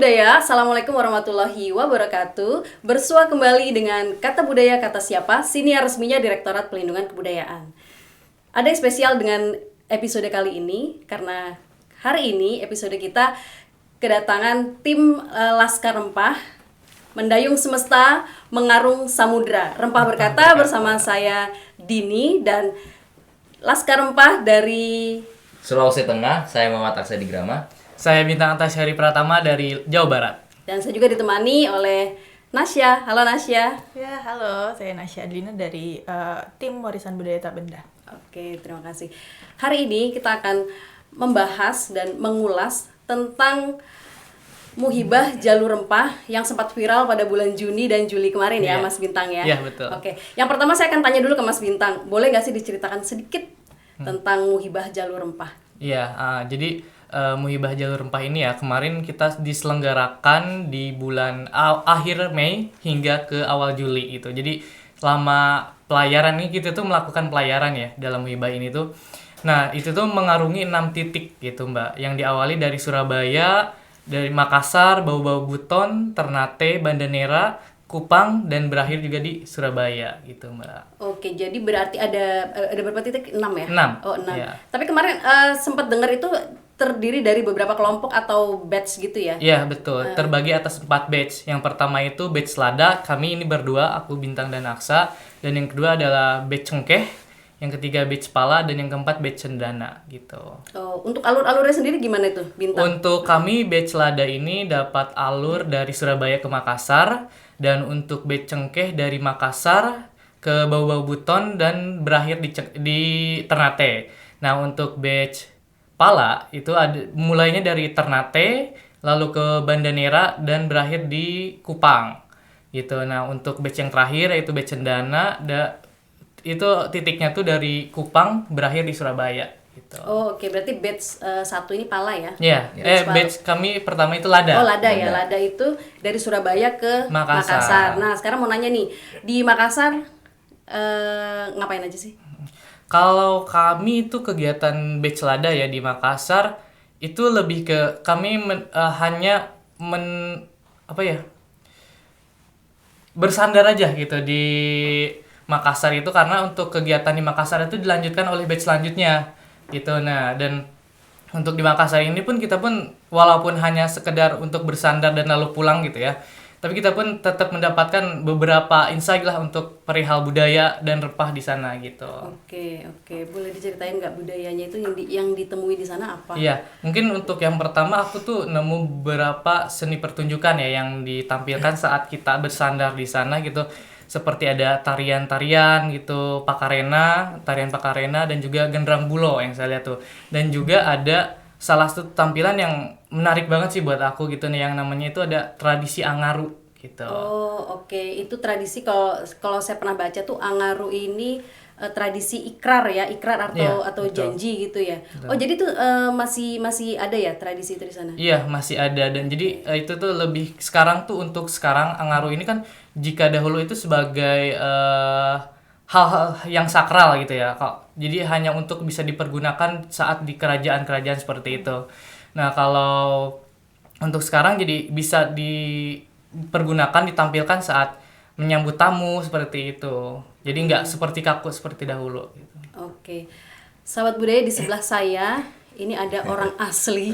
Budaya, Assalamualaikum warahmatullahi wabarakatuh. Bersua kembali dengan Kata Budaya Kata Siapa, siniar resminya Direktorat Pelindungan Kebudayaan. Ada yang spesial dengan episode kali ini, karena hari ini episode kita kedatangan tim Laskar Rempah, mendayung semesta, mengarung samudra. Rempah berkata bersama saya Dini dan Laskar Rempah dari Sulawesi Tengah, saya Muhammad Aksadigrama. Saya Bintang Antasari Pratama dari Jawa Barat. Dan saya juga ditemani oleh Nasya. Halo Nasya. Ya, halo. Saya Nasya Adlina dari tim Warisan Budaya Tak Benda. Oke, terima kasih. Hari ini kita akan membahas dan mengulas tentang Muhibah Jalur Rempah yang sempat viral pada bulan Juni dan Juli kemarin ya, Mas Bintang ya. Iya, betul. Oke, yang pertama saya akan tanya dulu ke Mas Bintang. Boleh nggak sih diceritakan sedikit tentang Muhibah Jalur Rempah? Iya, jadi Muhibah Jalur Rempah ini ya kemarin kita diselenggarakan di bulan akhir Mei hingga ke awal Juli gitu. Jadi selama pelayaran ini kita tuh melakukan pelayaran ya dalam Muhibah ini tuh. Nah, itu tuh mengarungi 6 titik gitu, Mbak. Yang diawali dari Surabaya, dari Makassar, Bau-Bau Buton, Ternate, Banda Neira, Kupang, dan berakhir juga di Surabaya gitu, Mbak. Oke, jadi berarti ada berapa titik? 6 ya? 6. Oh, 6. Ya. Tapi kemarin sempat dengar itu terdiri dari beberapa kelompok atau batch gitu ya? Iya, betul. Terbagi atas 4 batch. Yang pertama itu batch Lada, kami ini berdua, aku Bintang dan Aksa. Dan yang kedua adalah batch Cengkeh, yang ketiga batch Pala, dan yang keempat batch Cendana gitu. Oh, untuk alur-alurnya sendiri gimana itu, Bintang? Untuk kami batch Lada ini dapat alur dari Surabaya ke Makassar, dan untuk batch Cengkeh dari Makassar ke Bau-Bau Buton dan berakhir di Ternate. Nah, untuk batch Pala itu mulainya dari Ternate, lalu ke Banda Neira dan berakhir di Kupang gitu. Nah, untuk batch yang terakhir yaitu batch Cendana, itu titiknya tuh dari Kupang berakhir di Surabaya gitu. Oh, oke. Berarti batch 1 ini Pala ya? Iya, batch kami pertama itu Lada. Oh, Lada ya. Lada itu dari Surabaya ke Makassar. Makassar. Nah, sekarang mau nanya nih, di Makassar ngapain aja sih? Kalau kami itu kegiatan batch Lada ya di Makassar itu lebih ke kami bersandar aja gitu di Makassar itu, karena untuk kegiatan di Makassar itu dilanjutkan oleh batch selanjutnya gitu. Nah, dan untuk di Makassar ini pun kita pun walaupun hanya sekedar untuk bersandar dan lalu pulang gitu ya, tapi kita pun tetap mendapatkan beberapa insight lah untuk perihal budaya dan rempah di sana gitu. Oke. Boleh diceritain nggak budayanya itu yang ditemui di sana apa? Iya, mungkin untuk yang pertama aku tuh nemu beberapa seni pertunjukan ya yang ditampilkan saat kita bersandar di sana gitu. Seperti ada tarian-tarian gitu, tarian pakarena dan juga genderang bulo yang saya lihat tuh. Dan juga ada salah satu tampilan yang menarik banget sih buat aku gitu nih, yang namanya itu ada tradisi Angaru gitu. Oh, oke. Itu tradisi, kalau saya pernah baca tuh Angaru ini tradisi ikrar ya, ikrar atau betul. janji gitu ya. Betul. Oh, jadi tuh masih ada ya tradisi itu di sana? Iya, masih ada. Dan jadi itu tuh lebih sekarang tuh, untuk sekarang Angaru ini kan jika dahulu itu sebagai hal-hal yang sakral gitu ya, kok. Jadi hanya untuk bisa dipergunakan saat di kerajaan-kerajaan seperti itu. Nah, kalau untuk sekarang jadi bisa dipergunakan, ditampilkan saat menyambut tamu seperti itu. Jadi nggak seperti kaku seperti dahulu gitu. Oke. Sahabat budaya, di sebelah saya ini ada orang asli.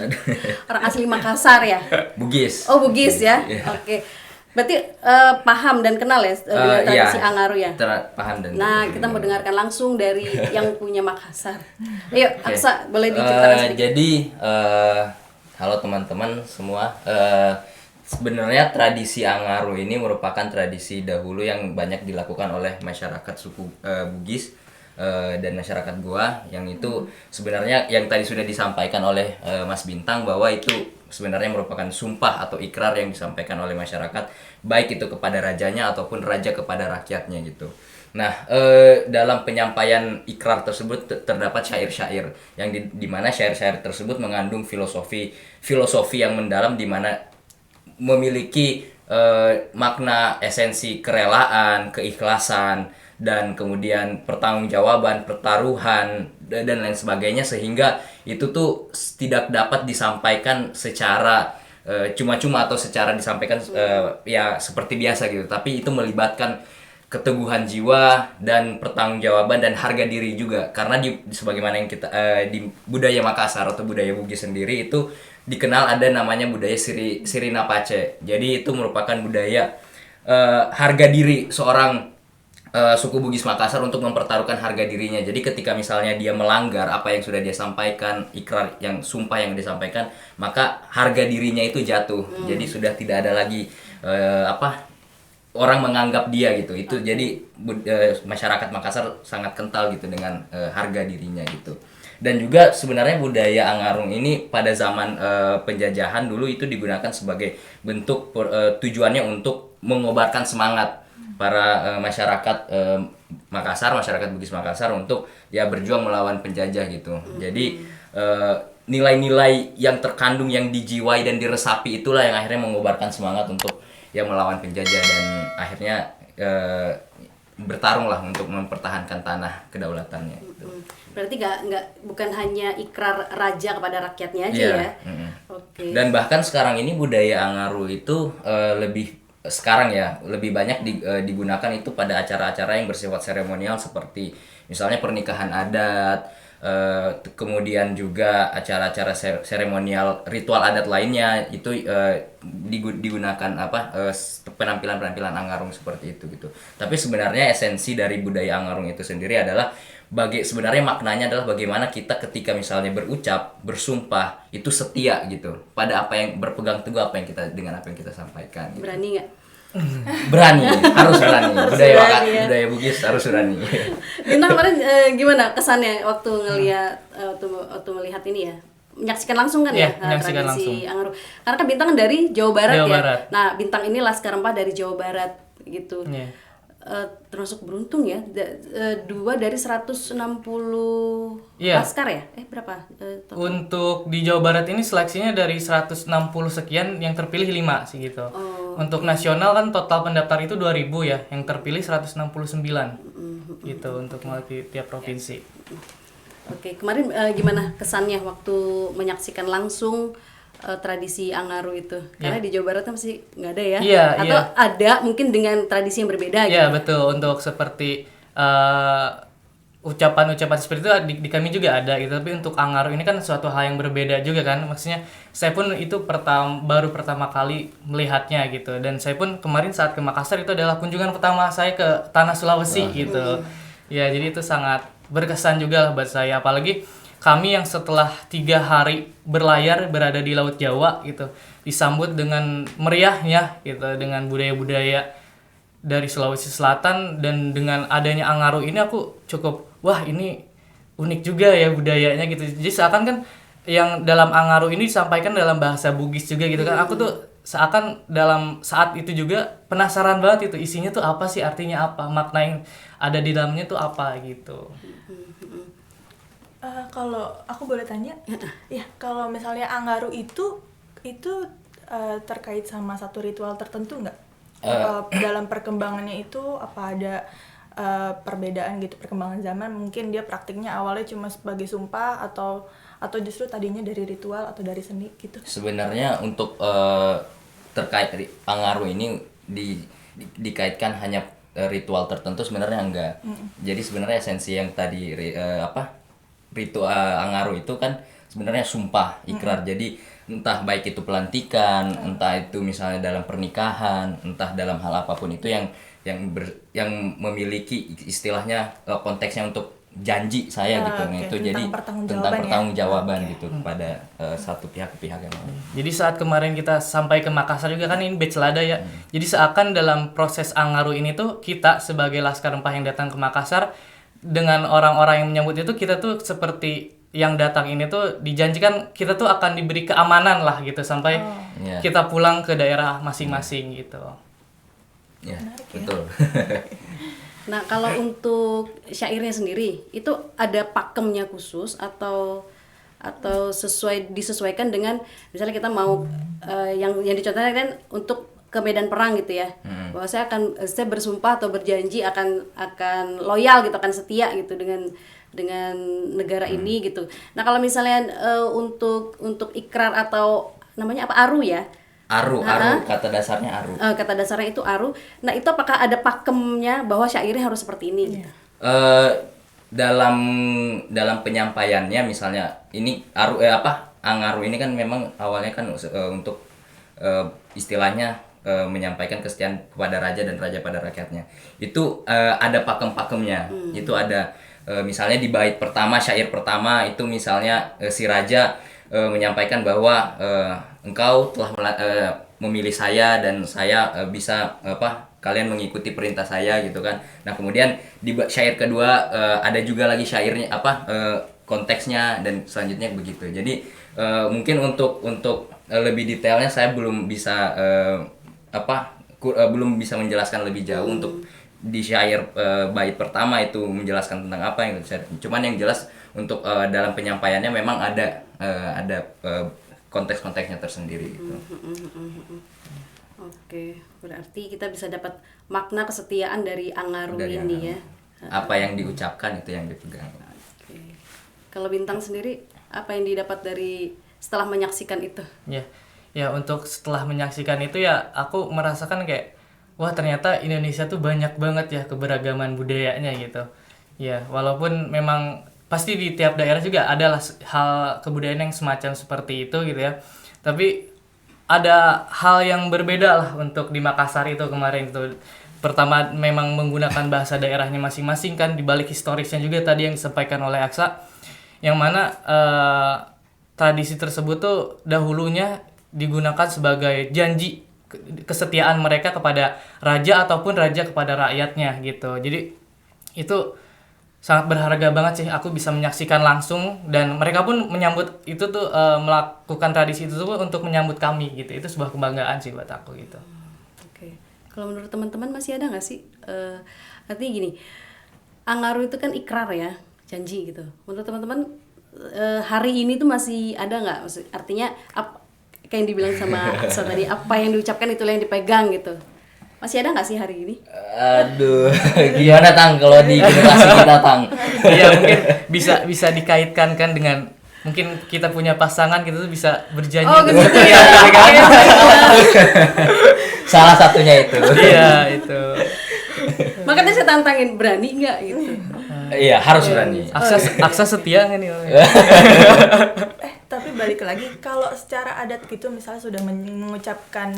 Orang asli Makassar ya? Bugis. Oh, Bugis ya? Yeah. Oke. Berarti paham dan kenal ya dengan tradisi Angaru ya? Paham dan. Nah, kita mau dengarkan langsung dari yang punya Makassar. Ayo, Aksa, boleh diceritakan sedikit? Jadi, halo teman-teman semua. Sebenarnya tradisi Angaru ini merupakan tradisi dahulu yang banyak dilakukan oleh masyarakat suku Bugis dan masyarakat Goa, yang itu sebenarnya yang tadi sudah disampaikan oleh Mas Bintang, bahwa itu sebenarnya merupakan sumpah atau ikrar yang disampaikan oleh masyarakat, baik itu kepada rajanya ataupun raja kepada rakyatnya gitu. Nah, dalam penyampaian ikrar tersebut terdapat syair-syair yang di mana syair-syair tersebut mengandung filosofi yang mendalam, di mana memiliki makna esensi kerelaan, keikhlasan, dan kemudian pertanggungjawaban, pertaruhan, dan lain sebagainya, sehingga itu tuh tidak dapat disampaikan secara cuma-cuma atau secara disampaikan ya seperti biasa gitu, tapi itu melibatkan keteguhan jiwa dan pertanggungjawaban dan harga diri juga, karena sebagaimana yang kita di budaya Makassar atau budaya Bugis sendiri itu dikenal ada namanya budaya Sirina Pace. Jadi itu merupakan budaya harga diri seorang suku Bugis Makassar untuk mempertaruhkan harga dirinya. Jadi ketika misalnya dia melanggar apa yang sudah dia sampaikan, ikrar yang sumpah yang disampaikan, maka harga dirinya itu jatuh. Jadi sudah tidak ada lagi orang menganggap dia gitu. Itu jadi masyarakat Makassar sangat kental gitu dengan harga dirinya gitu. Dan juga sebenarnya budaya Angarung ini pada zaman penjajahan dulu itu digunakan sebagai bentuk tujuannya untuk mengobarkan semangat para masyarakat Makassar, masyarakat Bugis Makassar untuk ya berjuang melawan penjajah gitu. Jadi nilai-nilai yang terkandung, yang dijiwai dan diresapi itulah yang akhirnya mengobarkan semangat untuk ya melawan penjajah dan akhirnya bertarung lah untuk mempertahankan tanah kedaulatannya. Gitu. Berarti bukan hanya ikrar raja kepada rakyatnya aja ya. Oke. Dan bahkan sekarang ini budaya Angaru itu lebih banyak digunakan itu pada acara-acara yang bersifat seremonial seperti misalnya pernikahan adat, kemudian juga acara-acara seremonial ritual adat lainnya itu digunakan penampilan-penampilan Angarung seperti itu gitu. Tapi sebenarnya esensi dari budaya Angarung itu sendiri adalah sebenarnya maknanya adalah bagaimana kita ketika misalnya berucap, bersumpah itu setia gitu pada apa yang berpegang teguh dengan apa yang kita sampaikan. Gitu. Berani nggak? Berani, harus berani. Budaya Bugis harus berani. Bintang kemarin gimana kesannya waktu ngelihat waktu melihat ini ya? Menyaksikan langsung kan ya menyaksikan tradisi langsung. Angaru. Karena kan Bintang dari Jawa Barat ya. Barat. Nah, Bintang ini Laskar Empah dari Jawa Barat gitu. Yeah. Termasuk beruntung ya, 2 dari 160 laskar ya? Berapa? Untuk di Jawa Barat ini seleksinya dari 160 sekian yang terpilih 5 sih gitu. Untuk nasional kan total pendaftar itu 2000 ya, yang terpilih 169 gitu untuk mewakili tiap provinsi. Oke, kemarin gimana kesannya waktu menyaksikan langsung tradisi Angaru itu? Karena di Jawa Barat masih nggak ada ya? Atau ada mungkin dengan tradisi yang berbeda gitu? Iya betul, untuk seperti ucapan-ucapan seperti itu di kami juga ada gitu, tapi untuk Angaru ini kan suatu hal yang berbeda juga kan, maksudnya saya pun itu baru pertama kali melihatnya gitu, dan saya pun kemarin saat ke Makassar itu adalah kunjungan pertama saya ke tanah Sulawesi gitu. Ya jadi itu sangat berkesan juga lah buat saya, apalagi kami yang setelah 3 hari berlayar berada di Laut Jawa gitu, disambut dengan meriahnya gitu, dengan budaya-budaya dari Sulawesi Selatan, dan dengan adanya Angaru ini aku cukup wah ini unik juga ya budayanya gitu. Jadi seakan kan yang dalam Angaru ini disampaikan dalam bahasa Bugis juga gitu kan. Aku tuh seakan dalam saat itu juga penasaran banget itu isinya tuh apa sih, artinya apa, makna yang ada di dalamnya tuh apa gitu. Kalau aku boleh tanya, ya kalau misalnya Angaru itu terkait sama satu ritual tertentu nggak? Dalam perkembangannya itu apa ada perbedaan gitu, perkembangan zaman, mungkin dia praktiknya awalnya cuma sebagai sumpah atau justru tadinya dari ritual atau dari seni gitu? Sebenarnya untuk terkait Angaru ini dikaitkan hanya ritual tertentu sebenarnya enggak. Jadi sebenarnya esensi yang tadi ritual Angaru itu kan sebenarnya sumpah, ikrar. Jadi entah baik itu pelantikan, entah itu misalnya dalam pernikahan, entah dalam hal apapun itu yang memiliki istilahnya konteksnya untuk janji saya gitu. Itu jadi tentang pertanggungjawaban gitu kepada satu pihak ke pihak yang lain. Jadi saat kemarin kita sampai ke Makassar juga kan ini batch lada ya. Jadi seakan dalam proses Angaru ini tuh kita sebagai Laskar Empah yang datang ke Makassar dengan orang-orang yang menyambut itu, kita tuh seperti yang datang ini tuh dijanjikan kita tuh akan diberi keamanan lah gitu sampai kita pulang ke daerah masing-masing gitu. Ya, betul. Nah, kalau untuk syairnya sendiri itu ada pakemnya khusus atau disesuaikan dengan misalnya kita mau yang dicontohkan kan untuk ke medan perang gitu ya. Bahwa saya bersumpah atau berjanji akan loyal gitu, akan setia gitu dengan negara ini gitu. Nah, kalau misalnya untuk ikrar atau namanya apa, aru ya. Aru, kata dasarnya aru. Kata dasarnya itu aru. Nah, itu apakah ada pakemnya bahwa syairnya harus seperti ini? Gitu? Dalam penyampaiannya misalnya ini Angaru ini kan memang awalnya kan untuk istilahnya menyampaikan kesetiaan kepada raja dan raja pada rakyatnya. Itu ada pakem-pakemnya. Itu ada misalnya di bait pertama, syair pertama itu misalnya si raja menyampaikan bahwa engkau telah memilih saya dan saya bisa kalian mengikuti perintah saya gitu kan. Nah, kemudian di syair kedua ada juga lagi syairnya konteksnya dan selanjutnya begitu. Jadi mungkin untuk lebih detailnya saya belum bisa belum bisa menjelaskan lebih jauh untuk di syair bait pertama itu menjelaskan tentang apa yang cuman yang jelas untuk dalam penyampaiannya memang ada konteks-konteksnya tersendiri gitu. Oke, berarti kita bisa dapat makna kesetiaan dari Angaru Dari ini Angaru. ya. Apa yang diucapkan itu yang dipegang. Oke. Kalau Bintang sendiri apa yang didapat dari setelah menyaksikan itu? Ya untuk setelah menyaksikan itu ya aku merasakan kayak wah ternyata Indonesia tuh banyak banget ya keberagaman budayanya gitu. Ya walaupun memang pasti di tiap daerah juga adalah hal kebudayaan yang semacam seperti itu gitu ya. Tapi ada hal yang berbeda lah untuk di Makassar itu kemarin itu. Pertama memang menggunakan bahasa daerahnya masing-masing kan, dibalik historisnya juga tadi yang disampaikan oleh Aksa, yang mana tradisi tersebut tuh dahulunya digunakan sebagai janji kesetiaan mereka kepada raja ataupun raja kepada rakyatnya gitu. Jadi itu sangat berharga banget sih aku bisa menyaksikan langsung, dan mereka pun menyambut itu tuh melakukan tradisi itu tuh untuk menyambut kami gitu. Itu sebuah kebanggaan sih buat aku gitu. Oke. Kalau menurut teman-teman masih ada nggak sih? Artinya gini, Angaru itu kan ikrar ya, janji gitu. Menurut teman-teman hari ini tuh masih ada nggak? Artinya kayak yang dibilang sama Aksa tadi, apa yang diucapkan itulah yang dipegang gitu. Masih ada nggak sih hari ini? Aduh, gimana Tang kalau di generasi kita Tang? Iya mungkin bisa dikaitkan kan dengan mungkin kita punya pasangan gitu tuh bisa berjanji. Oh gitu ya. Salah satunya itu. Iya itu. Makanya saya tantangin, berani nggak gitu? Iya harus berani. Aksa setia nggak nih? Tapi balik lagi, kalau secara adat gitu misalnya sudah mengucapkan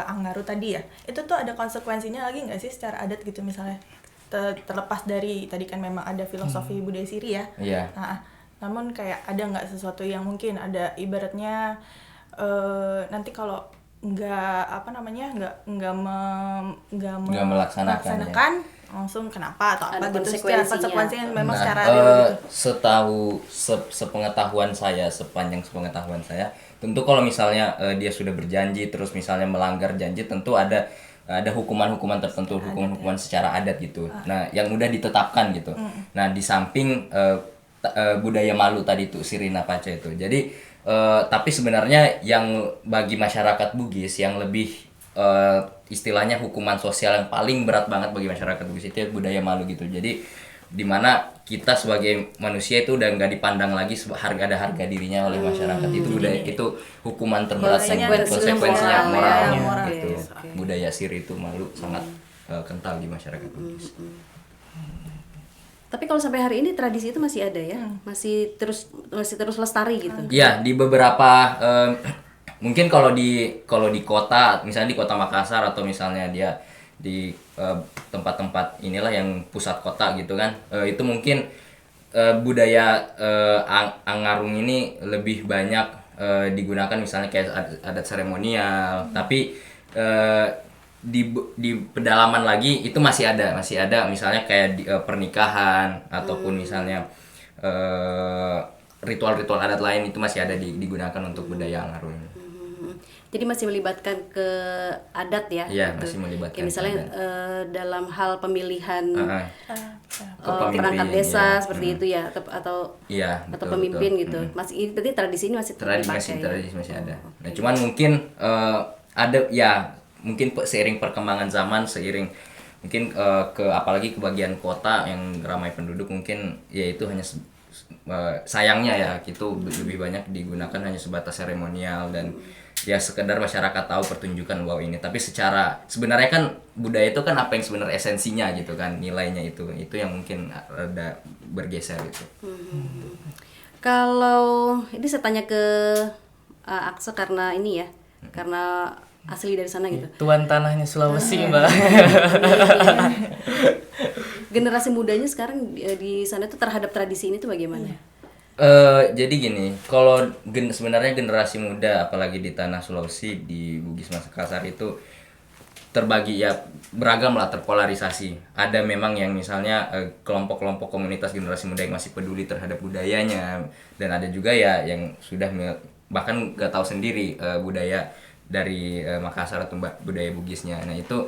Angaru tadi ya, itu tuh ada konsekuensinya lagi nggak sih secara adat gitu misalnya? Terlepas dari tadi kan memang ada filosofi budaya Siri ya. Iya. Nah, namun kayak ada nggak sesuatu yang mungkin ada ibaratnya nanti kalau nggak melaksanakan langsung kenapa atau ada apa gitu konsekuensinya memang Nah, secara real gitu. sepengetahuan saya, sepanjang sepengetahuan saya, tentu kalau misalnya dia sudah berjanji terus misalnya melanggar janji, tentu ada hukuman-hukuman tertentu, hukuman-hukuman secara adat gitu. Nah, yang udah ditetapkan gitu. Nah, di samping budaya malu tadi itu Sirina Paca itu. Jadi tapi sebenarnya yang bagi masyarakat Bugis yang lebih istilahnya hukuman sosial yang paling berat banget bagi masyarakat Bugis itu budaya malu gitu. Jadi dimana kita sebagai manusia itu udah nggak dipandang lagi ada harga dirinya oleh masyarakat. Itu budaya, itu hukuman terberat, konsekuensinya moral gitu. Budaya Siri itu malu sangat kental di masyarakat Bugis. Tapi kalau sampai hari ini tradisi itu masih ada ya, masih terus lestari gitu. Iya, di beberapa mungkin kalau di kota, misalnya di kota Makassar atau misalnya dia di tempat-tempat inilah yang pusat kota gitu kan, itu mungkin budaya Angarung ini lebih banyak digunakan misalnya kayak adat seremonial, tapi di pedalaman lagi itu masih ada misalnya kayak di, pernikahan ataupun misalnya ritual-ritual adat lain itu masih ada digunakan untuk budaya Angarung ini. Jadi masih melibatkan ke adat ya? Iya, gitu. masih melibatkan. Kayak misalnya dalam hal pemilihan Kepemimpin, perangkat desa ya. seperti itu ya, atau Iya, atau betul, pemimpin betul. gitu. Masih ini berarti tradisi ini masih dipakai. Tradisi masih ada. Nah, cuman mungkin ada ya mungkin seiring perkembangan zaman, seiring mungkin apalagi ke bagian kota yang ramai penduduk, mungkin ya itu hanya sayangnya ya gitu lebih banyak digunakan hanya sebatas seremonial dan ya sekedar masyarakat tahu pertunjukan wow ini, tapi sebenarnya kan budaya itu kan apa yang sebenarnya esensinya gitu kan, nilainya itu yang mungkin ada bergeser gitu. Kalau ini saya tanya ke Aksa karena ini ya, karena asli dari sana gitu. Tuan tanahnya Sulawesi, Mbak. Generasi mudanya sekarang di sana tuh terhadap tradisi ini tuh bagaimana? Jadi gini, kalau sebenarnya generasi muda apalagi di tanah Sulawesi, di Bugis Makassar itu terbagi ya, beragam lah, terpolarisasi. Ada memang yang misalnya kelompok-kelompok komunitas generasi muda yang masih peduli terhadap budayanya, dan ada juga ya yang sudah bahkan gak tahu sendiri budaya dari Makassar atau budaya Bugisnya. Nah itu,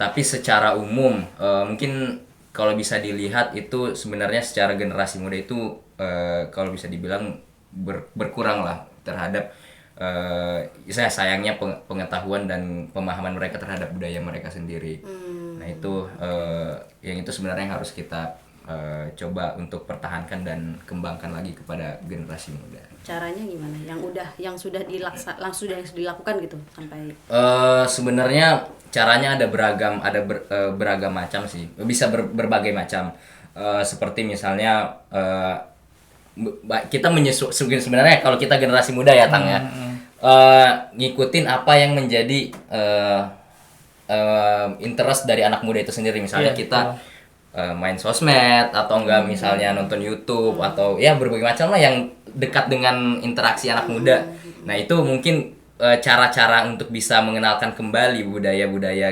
tapi secara umum mungkin kalau bisa dilihat itu sebenarnya secara generasi muda itu kalau bisa dibilang berkurang lah terhadap sayangnya pengetahuan dan pemahaman mereka terhadap budaya mereka sendiri. Nah itu yang itu sebenarnya yang harus kita coba untuk pertahankan dan kembangkan lagi kepada generasi muda. Caranya gimana? Yang sudah dilakukan gitu sampai sebenarnya caranya ada beragam macam sih, bisa berbagai macam. Seperti misalnya kita sebenarnya kalau kita generasi muda ya Tang ya, ngikutin apa yang menjadi interest dari anak muda itu sendiri. Misalnya kita main sosmed atau enggak misalnya nonton YouTube atau ya berbagai macam lah yang dekat dengan interaksi anak muda. Nah itu mungkin cara-cara untuk bisa mengenalkan kembali budaya-budaya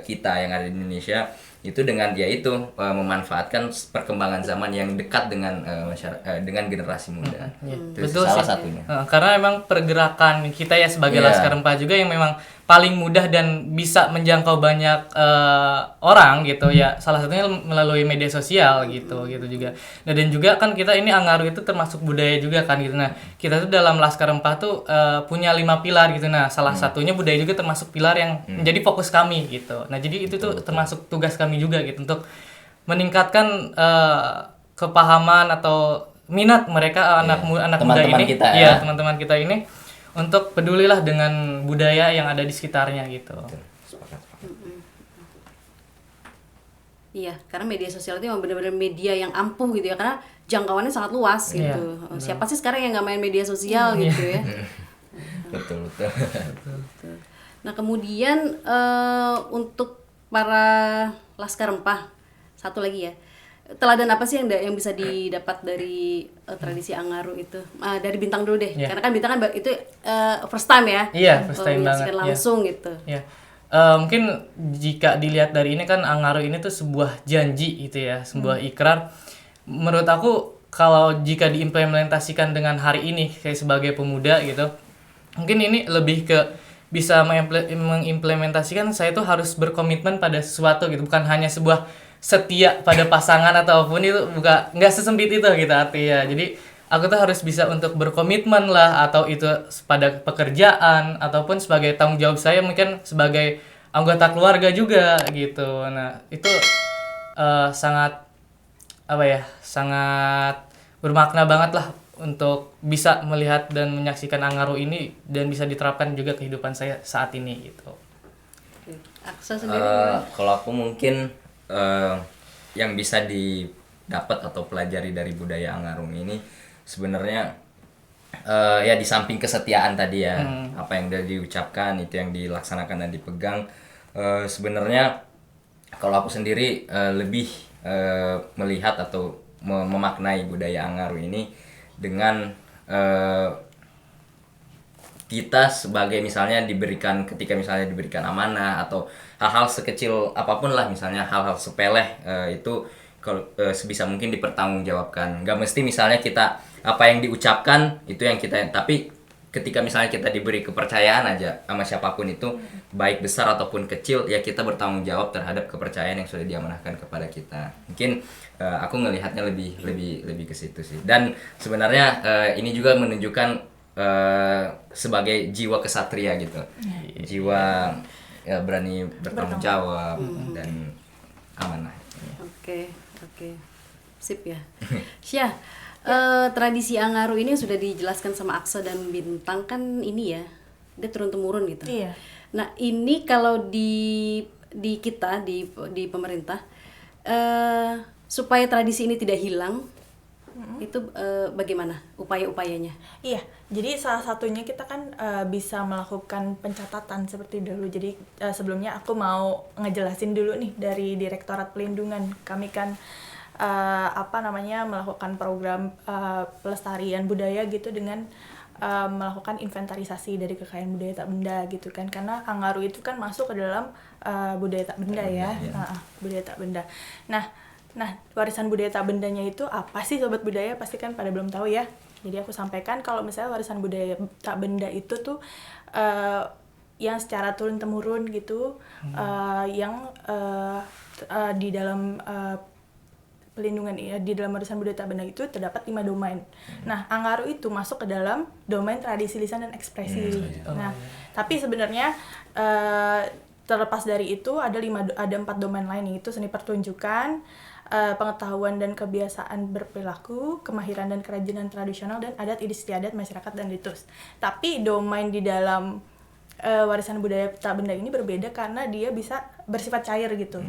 kita yang ada di Indonesia itu dengan yaitu memanfaatkan perkembangan zaman yang dekat dengan dengan generasi muda. Itu Betul salah sih. satunya. Karena memang pergerakan kita ya sebagai Iya. Laskar Empat juga yang memang paling mudah dan bisa menjangkau banyak orang gitu ya. Salah satunya melalui media sosial gitu juga. Nah, dan juga kan kita ini Angaru itu termasuk budaya juga kan gitu. Nah, kita tuh dalam Laskar Empat tuh punya 5 pilar gitu. Nah, salah satunya budaya juga termasuk pilar yang menjadi fokus kami gitu. Nah, jadi itu tuh termasuk tugas kami juga gitu untuk meningkatkan kepahaman atau minat mereka anak muda Teman-teman ini, kita, ya ya. teman-teman kita ini untuk pedulilah dengan budaya yang ada di sekitarnya gitu. iya, karena media sosial itu memang benar-benar media yang ampuh gitu ya, karena jangkauannya sangat luas Iya, gitu. Siapa sih sekarang yang nggak main media sosial gitu ya? Betul. Nah kemudian untuk para Laskar Empah, satu lagi ya, teladan apa sih yang bisa didapat dari tradisi Angaru itu? Dari Bintang dulu deh, Iya. karena kan Bintang kan itu first time ya, Iya, first time menyaksikan banget, langsung gitu. Ya, mungkin jika dilihat dari ini kan Angaru ini tuh sebuah janji gitu ya, sebuah ikrar. Menurut aku kalau jika diimplementasikan dengan hari ini kayak sebagai pemuda gitu, mungkin ini lebih ke bisa mengimplementasikan saya tuh harus berkomitmen pada sesuatu gitu, bukan hanya sebuah setia pada pasangan ataupun itu, nggak sesempit itu gitu artinya. Jadi aku tuh harus bisa untuk berkomitmen lah, atau itu pada pekerjaan ataupun sebagai tanggung jawab saya mungkin sebagai anggota keluarga juga gitu. Nah itu sangat sangat bermakna banget lah untuk bisa melihat dan menyaksikan Angaru ini dan bisa diterapkan juga kehidupan saya saat ini gitu. Aksa sendiri gimana? Kalau aku mungkin yang bisa didapat atau pelajari dari budaya Angarum ini sebenarnya ya di samping kesetiaan tadi ya, apa yang udah diucapkan itu yang dilaksanakan dan dipegang. Sebenarnya kalau aku sendiri lebih melihat atau memaknai budaya Angaru ini dengan kita sebagai misalnya ketika misalnya diberikan amanah atau hal-hal sekecil apapun lah, misalnya hal-hal sepele itu kalau sebisa mungkin dipertanggungjawabkan. Nggak mesti misalnya kita apa yang diucapkan itu yang kita, tapi ketika misalnya kita diberi kepercayaan aja sama siapapun itu, baik besar ataupun kecil, ya kita bertanggung jawab terhadap kepercayaan yang sudah diamanahkan kepada kita. Mungkin aku ngelihatnya lebih ke situ sih. Dan sebenarnya ini juga menunjukkan sebagai jiwa kesatria gitu, jiwa ya berani bertanggung jawab dan amanah. Oke, sip ya. Syah, tradisi Angaru ini sudah dijelaskan sama Aksa dan Bintang kan ini ya, dia turun temurun gitu. Iya. Nah ini kalau di kita di pemerintah supaya tradisi ini tidak hilang, itu bagaimana upaya-upayanya? Iya, jadi salah satunya kita kan bisa melakukan pencatatan seperti dulu. Jadi sebelumnya aku mau ngejelasin dulu nih dari Direktorat Pelindungan. Kami kan melakukan program pelestarian budaya gitu dengan melakukan inventarisasi dari kekayaan budaya tak benda gitu kan, karena Angaru itu kan masuk ke dalam budaya tak benda ya. Budaya tak benda. Nah, warisan budaya tak bendanya itu apa sih Sobat Budaya? Pasti kan pada belum tahu ya. Jadi aku sampaikan kalau misalnya warisan budaya tak benda itu tuh yang secara turun-temurun gitu, yang di dalam pelindungan di dalam warisan budaya tak benda itu terdapat 5 domain. Nah, Angaru itu masuk ke dalam domain tradisi lisan dan ekspresi. Nah, tapi sebenarnya terlepas dari itu ada 4 domain lain, yaitu seni pertunjukan, pengetahuan dan kebiasaan berperilaku, kemahiran dan kerajinan tradisional, dan adat istiadat masyarakat dan ritus. Tapi domain di dalam warisan budaya tak benda ini berbeda karena dia bisa bersifat cair gitu.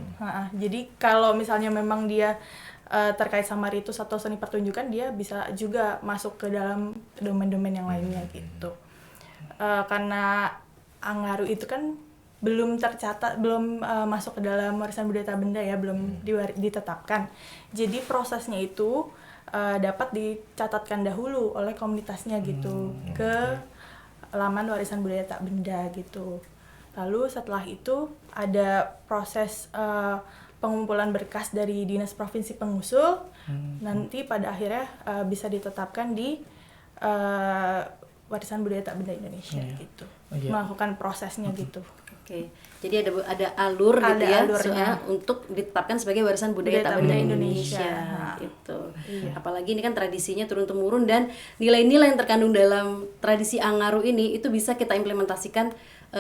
Jadi kalau misalnya memang dia terkait sama ritus atau seni pertunjukan, dia bisa juga masuk ke dalam domain-domain yang lainnya gitu. Karena Angaru itu kan belum tercatat, belum masuk ke dalam warisan budaya tak benda ya, belum ditetapkan. Jadi prosesnya itu dapat dicatatkan dahulu oleh komunitasnya gitu ke laman warisan budaya tak benda gitu. Lalu setelah itu ada proses pengumpulan berkas dari Dinas Provinsi Pengusul. Nanti pada akhirnya bisa ditetapkan di warisan budaya tak benda Indonesia gitu. Melakukan prosesnya gitu. Oke, jadi ada alur gitu ya, alurnya untuk ditetapkan sebagai warisan budaya tak benda Indonesia. Gitu. Iya. Apalagi ini kan tradisinya turun temurun, dan nilai-nilai yang terkandung dalam tradisi Angaru ini itu bisa kita implementasikan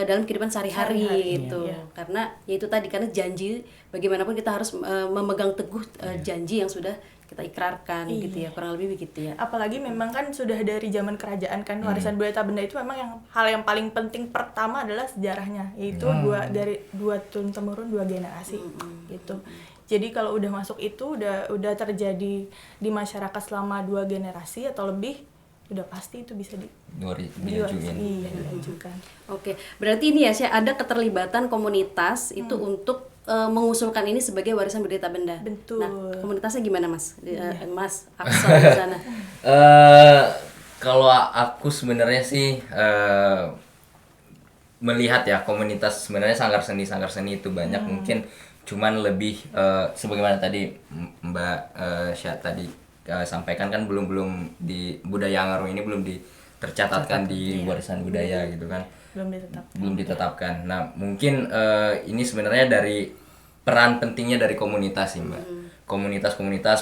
dalam kehidupan sehari-hari gitu. Iya. Karena yaitu tadi, karena janji bagaimanapun kita harus memegang teguh janji yang sudah kita ikrarkan gitu ya, kurang lebih begitu ya. Apalagi memang kan sudah dari zaman kerajaan kan, warisan budaya tak benda itu memang hal yang paling penting pertama adalah sejarahnya, yaitu dua turun temurun 2 generasi gitu. Jadi kalau udah masuk itu udah terjadi di masyarakat selama 2 generasi atau lebih, udah pasti itu bisa diajukan. Oke, berarti ini ya, ada keterlibatan komunitas itu untuk mengusulkan ini sebagai warisan budaya tak benda. Betul. Nah, komunitasnya gimana Mas? Mas Axel di sana. Kalau aku sebenarnya sih melihat ya, komunitas sebenarnya sanggar seni itu banyak. Mungkin cuman lebih sebagaimana tadi Mbak Syah tadi sampaikan kan, belum di budaya Angaru ini belum tercatatkan di warisan budaya gitu kan. Belum ditetapkan. Nah, mungkin ini sebenarnya dari peran pentingnya dari komunitas sih Mbak. Komunitas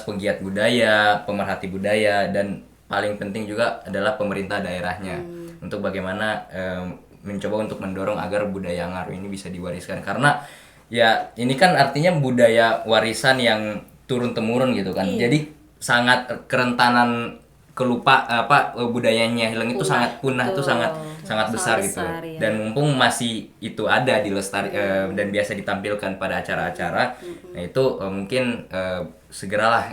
penggiat budaya, pemerhati budaya, dan paling penting juga adalah pemerintah daerahnya untuk bagaimana mencoba untuk mendorong agar budaya Angaru ini bisa diwariskan. Karena ya ini kan artinya budaya warisan yang turun temurun gitu kan. Jadi sangat kerentanan budayanya hilang itu sangat punah, itu sangat besar gitu. Ya. Dan mumpung masih itu ada dan biasa ditampilkan pada acara-acara, nah itu mungkin segeralah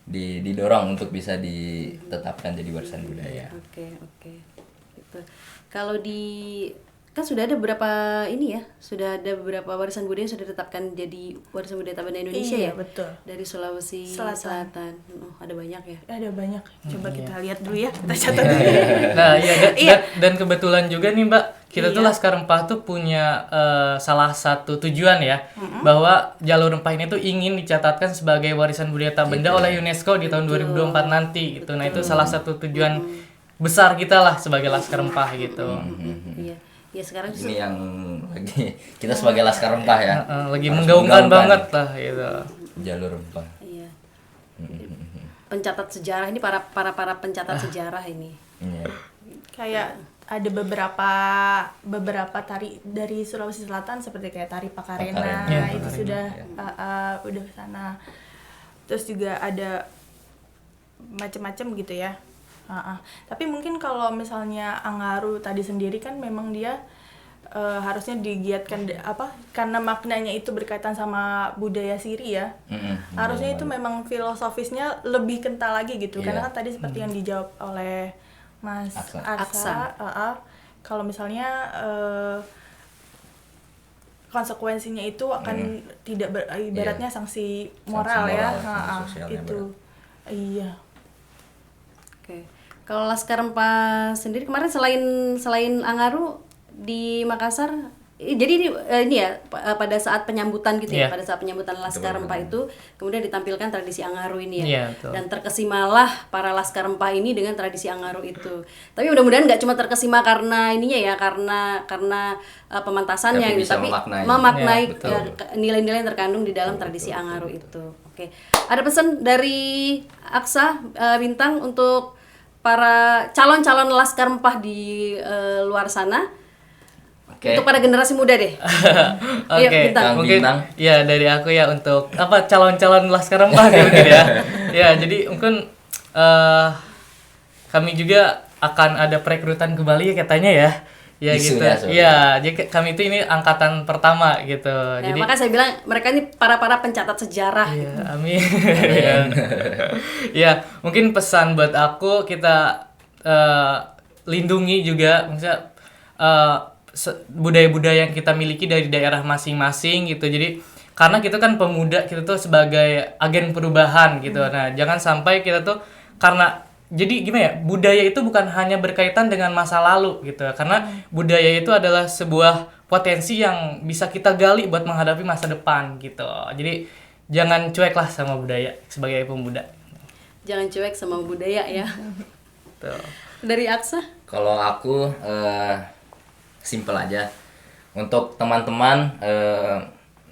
didorong untuk bisa ditetapkan jadi warisan budaya. Oke. Gitu. Kalau kan sudah ada beberapa warisan budaya yang sudah ditetapkan jadi warisan budaya tak benda Indonesia ya. Betul. Dari Sulawesi Selatan. Ada banyak ya. Ada banyak. Coba kita lihat dulu ya, kita catat dulu. Nah, dan kebetulan juga nih Mbak, kita tuh Laskar Rempah tuh punya salah satu tujuan ya, bahwa jalur rempah ini tuh ingin dicatatkan sebagai warisan budaya tak benda oleh UNESCO di tahun 2024 nanti gitu. Nah, itu salah satu tujuan besar kita lah sebagai Laskar Rempah gitu. Iya. Ya sekarang ini yang lagi kita sebagai Laskar Rempah ya. Lagi menggaungkan banget lah gitu. Jalur rempah. Iya. Pencatat sejarah ini, para pencatat sejarah ini. Iya. Kayak ada beberapa tari dari Sulawesi Selatan seperti kayak tari Pakarena, itu sudah ke sana. Terus juga ada macam-macam gitu ya. Tapi mungkin kalau misalnya Angaru tadi sendiri kan memang dia harusnya digiatkan karena maknanya itu berkaitan sama budaya Siri ya. Harusnya itu memang filosofisnya lebih kental lagi gitu. Karena kan tadi seperti yang dijawab oleh Mas Aksa. Kalau misalnya konsekuensinya itu akan tidak ibaratnya sanksi moral, ya. Itu. Iya. Oke. Kalau Laskar Rempah sendiri kemarin selain Angaru di Makassar, jadi ini ya pada saat penyambutan gitu ya, pada saat penyambutan Laskar Rempah itu kemudian ditampilkan tradisi Angaru ini ya. Dan terkesimalah para Laskar Rempah ini dengan tradisi Angaru itu. Tapi mudah-mudahan nggak cuma terkesima karena ininya ya, karena pemantasannya gitu, tapi memaknai nilai-nilai yang terkandung di dalam tradisi Angaru itu. Oke. Ada pesan dari Aksa Bintang untuk para calon-calon Laskar Rempah di luar sana? Untuk pada generasi muda deh. Oke, mungkin ya dari aku ya untuk calon-calon Laskar Rempah gitu ya. Ya, jadi mungkin kami juga akan ada perekrutan kembali ya katanya ya. Ya gitu. Ya, jadi kami itu ini angkatan pertama gitu. Nah, jadi maka saya bilang mereka ini para pencatat sejarah. Iya, amin. Ya, mungkin pesan buat aku kita lindungi juga maksudnya budaya-budaya yang kita miliki dari daerah masing-masing gitu. Jadi karena kita kan pemuda, kita tuh sebagai agen perubahan gitu. Nah, jangan sampai kita tuh karena jadi gimana ya, budaya itu bukan hanya berkaitan dengan masa lalu gitu. Karena budaya itu adalah sebuah potensi yang bisa kita gali buat menghadapi masa depan gitu. Jadi jangan cuek lah sama budaya sebagai pemuda. Jangan cuek sama budaya ya. Tuh. Dari Aksa? Kalau aku simple aja untuk teman-teman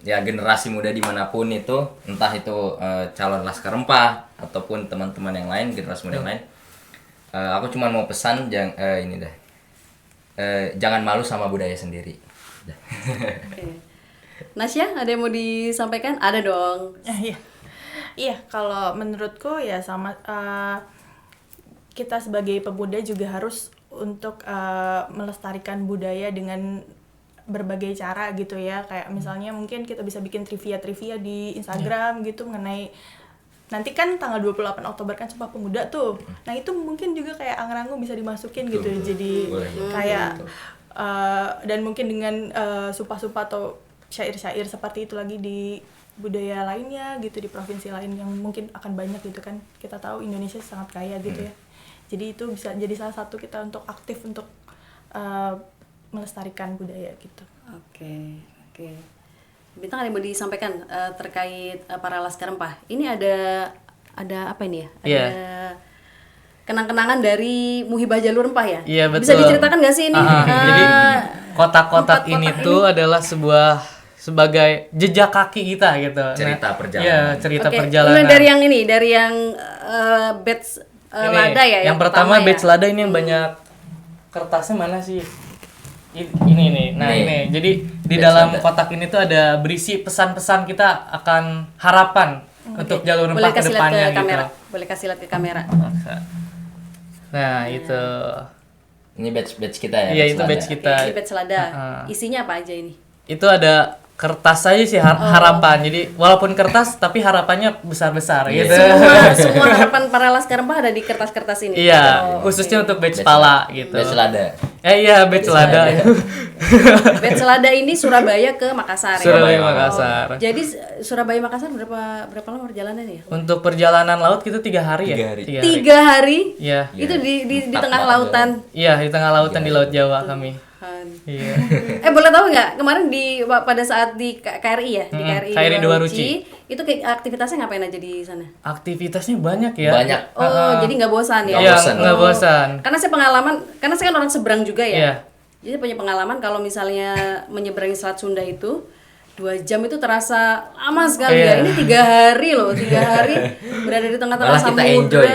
ya generasi muda dimanapun itu, entah itu calon Laskar Rempah ataupun teman-teman yang lain, generasi muda yang lain, aku cuma mau pesan jangan malu sama budaya sendiri. Nasya, ada yang mau disampaikan? Ada dong. Iya, kalau menurutku ya sama, kita sebagai pemuda juga harus untuk melestarikan budaya dengan berbagai cara gitu ya. Kayak misalnya mungkin kita bisa bikin trivia di Instagram gitu mengenai, nanti kan tanggal 28 Oktober kan Sumpah Pemuda tuh. Nah, itu mungkin juga kayak angrangu bisa dimasukin gitu. Jadi kayak dan mungkin dengan sumpah-sumpah atau syair-syair seperti itu lagi di budaya lainnya gitu, di provinsi lain yang mungkin akan banyak gitu kan. Kita tahu Indonesia sangat kaya gitu ya. Jadi itu bisa jadi salah satu kita untuk aktif untuk melestarikan budaya gitu. Oke. Bintang, ada yang mau disampaikan terkait para Laskar Rempah? Ini ada apa ini ya? Ada kenang-kenangan dari Muhibah Jalur Rempah ya? Iya, betul. Bisa diceritakan nggak sih ini? Jadi kotak-kotak ini tuh adalah sebagai jejak kaki kita gitu. Cerita perjalanan. Iya, cerita perjalanan. Dari yang batch lada ya. Yang pertama batch lada ini yang banyak kertasnya mana sih? Ini nih. Nah, ini. Jadi di dalam kotak ini tuh ada berisi pesan-pesan kita akan harapan untuk jalur rempah ke depannya gitu. Boleh kasih lihat ke kamera. Nah, itu. Ini batch kita ya. Iya, itu batch kita. Ini batch lada. Isinya apa aja ini? Itu ada kertas aja sih harapan. Jadi walaupun kertas tapi harapannya besar-besar gitu. Semua harapan para Laskar Rempah ada di kertas-kertas ini. Iya, khususnya untuk batch pala gitu. Batch lada. Iya, batch lada. Batch lada ini Surabaya ke Makassar. Surabaya Makassar. Jadi Surabaya Makassar berapa lama perjalanannya ya? Untuk perjalanan laut kita 3 hari ya. 3 hari. 3 hari? Iya. Itu di tengah lautan. Iya, di tengah lautan di Laut Jawa kami. Iya. Boleh tahu nggak kemarin pada saat di KRI ya, di KRI Dua Ruci itu aktivitasnya ngapain aja di sana? Aktivitasnya banyak ya. Banyak. Jadi nggak bosan ya? Iya, nggak bosan. Karena saya kan orang seberang juga ya. Iya. Jadi punya pengalaman kalau misalnya menyeberangi Selat Sunda itu 2 jam itu terasa lama sekali ya. Ini 3 hari loh, 3 hari berada di tengah-tengah samudra. Kita enjoy.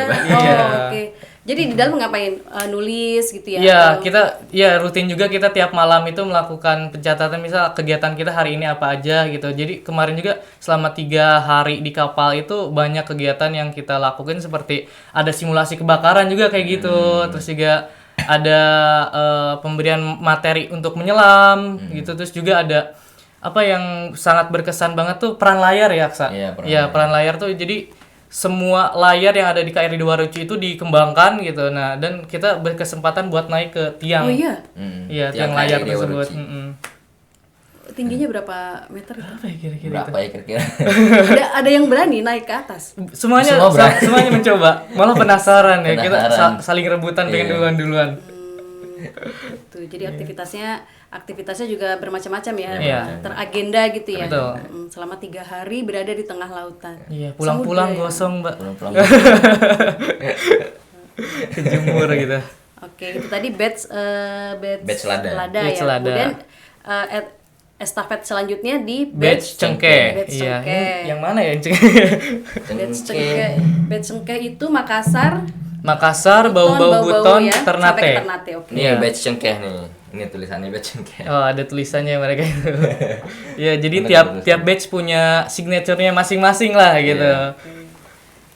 Oke. Jadi di dalam ngapain? Nulis gitu ya? Iya, atau- kita rutin juga kita tiap malam itu melakukan pencatatan misal kegiatan kita hari ini apa aja gitu. Jadi kemarin juga selama 3 hari di kapal itu banyak kegiatan yang kita lakukan seperti ada simulasi kebakaran juga kayak gitu. Terus juga ada pemberian materi untuk menyelam gitu. Terus juga ada apa yang sangat berkesan banget tuh peran layar ya, Aksa. Iya, peran Iya, peran layar tuh jadi semua layar yang ada di KRI Dwarucu itu dikembangkan gitu. Nah, dan kita berkesempatan buat naik ke tiang. Oh iya, Iya, tiang layar KRI tersebut. Dwarucu. tingginya berapa meter itu? Apa ya kira-kira? Berapa ya kira-kira? ada yang berani naik ke atas? Semuanya Semua berani. semuanya mencoba. Malah penasaran ya. Kita Penasaran. saling rebutan pengen Iya. duluan. Tuh, jadi aktivitasnya juga bermacam-macam ya, Iya. teragenda gitu ya. Betul. Selama 3 hari berada di tengah lautan. Iya, pulang-pulang Samudra ya. gosong, Mbak. Pulang-pulang. Kejemur gitu. Oke, itu tadi batch Selada. Batch ya. Selada. Kemudian estafet selanjutnya di Batch Cengkeh. Batch Iya, Cengkeh. yang mana ya yang Cengkeh? Batch Cengkeh. Batch Cengkeh itu Makassar, Makassar, Bau-Bau Buton, ya, Ternate. sampai ke Ternate. Oke. Ini Iya. batch cengkeh nih. Ini tulisannya batch cengkeh. Oh, ada tulisannya mereka itu. Ya, jadi Bener, tiap batch punya signaturenya masing-masing lah gitu. Iya.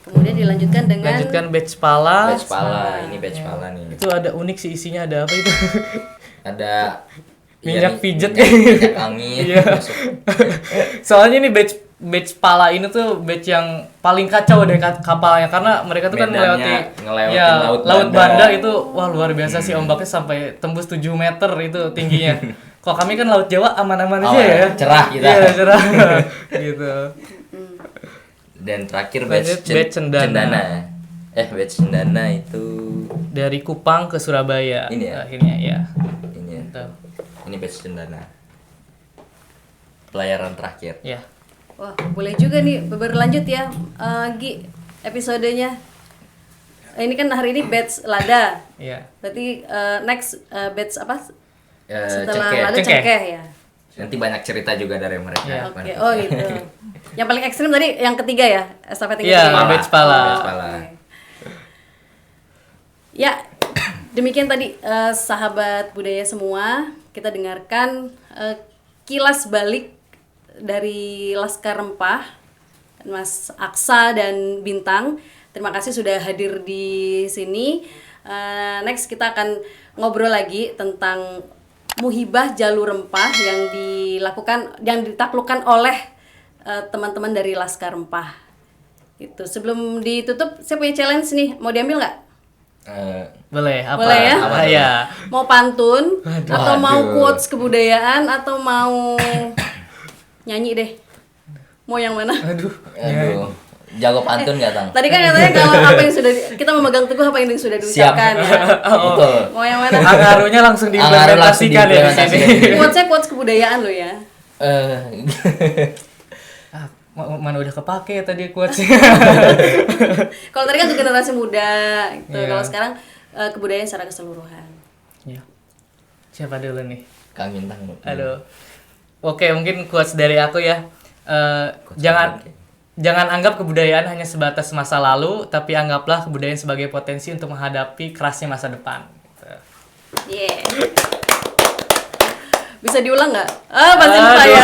Kemudian dilanjutkan dengan Lanjutkan batch pala. Batch pala, ini batch pala nih. Itu ada unik sih isinya, ada apa itu? Ada Minyak pijet. minyak angin. Iya. masuk. Soalnya ini batch pala ini tuh batch yang paling kacau deh kapalnya karena mereka tuh kan Medannya ngelewatin ngelewatin laut Banda. Banda itu wah luar biasa sih ombaknya sampai tembus 7 meter itu tingginya. Kok kami kan laut Jawa aman-aman aja Aman, ya. cerah kita. Iya, cerah. Gitu. Dan terakhir Lanjut, batch Cendana. Batch Cendana itu Dari Kupang ke Surabaya Ini ya? akhirnya ya. ini ya. Gitu. Ini batch Cendana. Pelayaran terakhir. Ya. wah, boleh juga nih berlanjut ya, Gi, episodenya. Ini kan hari ini batch Lada. Iya. Berarti next batch apa? Setelah Cengkeh. Lada Cengkeh. Cengkeh ya. Nanti banyak cerita juga dari mereka. Iya. Oke, oh gitu. Yang paling ekstrim tadi yang ketiga ya, estafet yang Iya, ketiga. batch pala. Batch pala. Oke. Ya, demikian tadi sahabat budaya semua, kita dengarkan kilas balik dari Laskar Rempah, Mas Aksa dan Bintang. Terima kasih sudah hadir di sini. Next kita akan ngobrol lagi tentang Muhibah Jalur Rempah yang ditaklukkan oleh teman-teman dari Laskar Rempah. Itu sebelum ditutup, saya punya challenge nih, mau diambil nggak? Boleh apa? Boleh ya? Apa ya? Mau pantun atau mau Waduh. quotes kebudayaan atau mau nyanyi deh? Mau yang mana? Aduh. Aduh. Jago pantun nggak, Tang? Tadi kan katanya kalau apa yang sudah kita memegang teguh apa yang sudah diucapkan ya. Betul. Mau yang mana? Angarunya langsung Angaru langsung diimplementasikan ya di sini. diimplementasikan. Quotesnya quotes kebudayaan lo ya. Ah, mana udah kepake tadi quotes. Kalau tadi kan untuk generasi muda, gitu. Iya. Kalau sekarang kebudayaan secara keseluruhan. Ya. Siapa dulu nih? Kang Bintang. Aduh. Oke, mungkin quotes dari aku ya. Jangan anggap kebudayaan hanya sebatas masa lalu, tapi anggaplah kebudayaan sebagai potensi untuk menghadapi kerasnya masa depan. Gitu. Yeah. Bisa diulang nggak? Pasti lupa ya.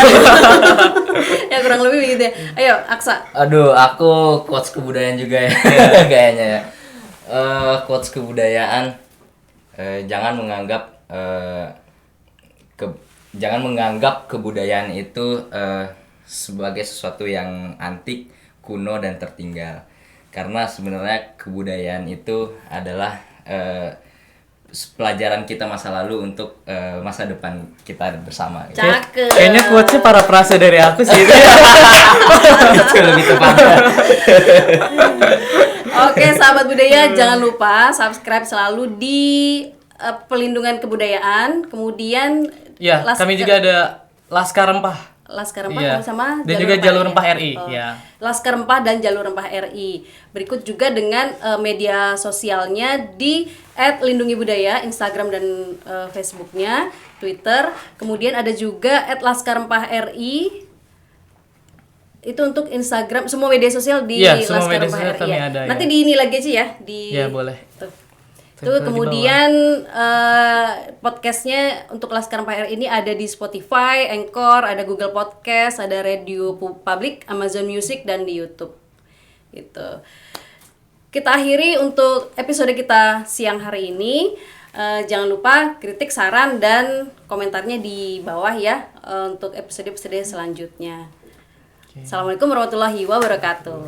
Ya kurang lebih begitu ya. Ayo, Aksa. Aduh, aku quotes kebudayaan juga ya kayaknya ya. Quotes kebudayaan, jangan menganggap kebudayaan itu sebagai sesuatu yang antik, kuno dan tertinggal. Karena sebenarnya kebudayaan itu adalah pelajaran kita masa lalu untuk masa depan kita bersama. Cakep. Kayaknya quotesnya para prase dari aku sih. Itu lebih tepatnya. Oke, sahabat budaya, jangan lupa subscribe selalu di Pelindungan Kebudayaan. Kemudian Ya, kami juga ada Laskar Rempah. Laskar Rempah Iya. sama Dan juga Jalur Rempah RI. Oh. Ya. Laskar Rempah dan Jalur Rempah RI. Berikut juga dengan media sosialnya di @lindungibudaya, Instagram dan Facebooknya, Twitter. Kemudian ada juga @laskarrempah.ri. Itu untuk Instagram, semua media sosial di Iya, semua Laskar media Rempah sosial RI. kami Ya. ada, Nanti ya. di ini lagi aja ya di. Ya, boleh. Tuh. Tuh, kemudian podcastnya untuk Laskar PR ini ada di Spotify, Anchor, ada Google Podcast, ada Radio Public, Amazon Music, dan di YouTube. Gitu. Kita akhiri untuk episode kita siang hari ini. Jangan lupa kritik, saran, dan komentarnya di bawah ya untuk episode-episode selanjutnya. Assalamualaikum warahmatullahi wabarakatuh.